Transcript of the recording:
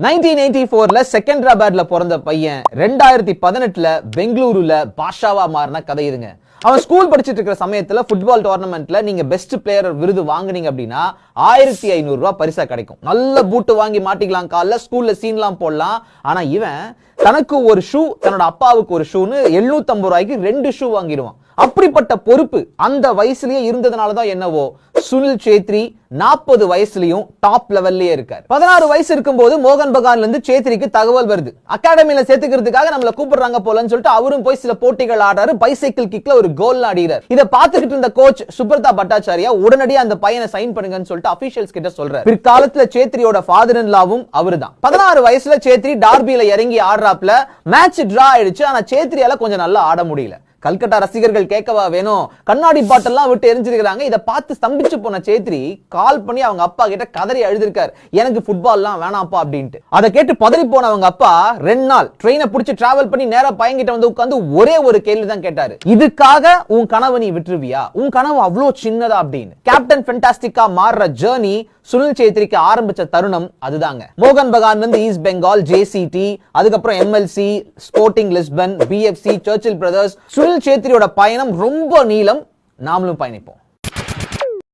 1984ல செகந்திராபாத்ல பிறந்த பையன் 2018ல பெங்களூருல பாஷாவா மாறின கதை இதுங்க. அவன் ஸ்கூல் படிச்சிட்டு இருக்கிற சமயத்துல ஃபுட்பால் டோர்னமெண்ட்ல நீங்க பெஸ்ட் பிளேயர் விருது வாங்குனீங்க அப்படின்னா 1500 ரூபாய் பரிசா கிடைக்கும். நல்ல பூட்டு வாங்கி மாட்டிக்கலாம், கால்ல ஸ்கூல்ல சீன்லாம் போடலாம். ஆனா இவன் தனக்கு ஒரு ஷூ, தன்னோட அப்பாவுக்கு ஒரு ஷூன்னு 750 ரூபாய்க்கு 2 ஷூ வாங்கிடுவான். அப்படிப்பட்ட பொறுப்பு அந்த வயசுலயே இருந்ததுனாலதான் என்னவோ சுனில் சேத்ரி 40 வயசுலயும் டாப் லெவல்லயே இருக்காரு. 16 வயசு இருக்கும்போது மோகன் பகான்ல இருந்து சேத்ரிக்கு தகவல் வருது, அகாடமியில சேர்த்துக்கிறதுக்காக நம்மள கூப்பிடுறாங்க போலன்னு சொல்லிட்டு அவரும் போய் சில போட்டிகள் ஆடுறாரு. பைசைக்கிள் கிக்ல ஒரு கோல் ஆடிறாரு. இத பாத்துக்கிட்டு இருந்த கோச் சுப்ரதா பட்டாச்சாரியா உடனடியா அந்த பையனை சைன் பண்ணுங்கன்னு சொல்லிட்டு அபிஷியல்ஸ் கிட்ட சொல்றாரு. பிற்காலத்துல சேத்ரியோட ஃபாதர் இன் லாவும் அவருதான். 16 வயசுல சேத்ரி டார்பில இறங்கி ஆடுறாப்ல. மேட்ச் டிரா ஆயிடுச்சு. ஆனா சேத்ரியால கொஞ்சம் நல்லா ஆட முடியல. கல்கட்டா ரசிகர்கள் கேட்கவா வேணும், கண்ணாடி பாட்டெல்லாம் விட்டு எரிஞ்சிருக்காங்க. இதை பார்த்து ஸ்தம்பிச்சு போன சேத்ரி கால் பண்ணி அவங்க அப்பா கிட்ட கதறி அழுதிருக்காரு, எனக்கு ஃபுட்பால்லாம் வேணாம்ப்பா அப்படின்ட்டு. அதை கேட்டு பதறி போன அவங்க அப்பா 2 நாள் ட்ரெயினை பிடிச்சி டிராவல் பண்ணி நேரா பையன்கிட்ட வந்து உட்கார்ந்து ஒரே ஒரு கேள்விதான் கேட்டாரு, இதுக்காக உன் கனவு நீ விட்டுருவியா, உன் கனவு அவ்வளோ சின்னதா அப்படின்னு. கேப்டன் ஃபென்டாஸ்டிக்கா மாறுற ஜர்னி சுனில் சேத்ரிக்கு ஆரம்பிச்ச தருணம் அதுதாங்க. மோகன் பகான்ல இருந்து ஈஸ்ட் பெங்கால், ஜேசிடி, அதுக்கப்புறம் எம்எல்சி, ஸ்போர்ட்டிங் லிஸ்பன், பிஎஃப்சி, சர்ச்சில் பிரதர்ஸ். சுனில் சேத்ரியோட பயணம் ரொம்ப நீளம். நாமளும் பயணிப்போம்.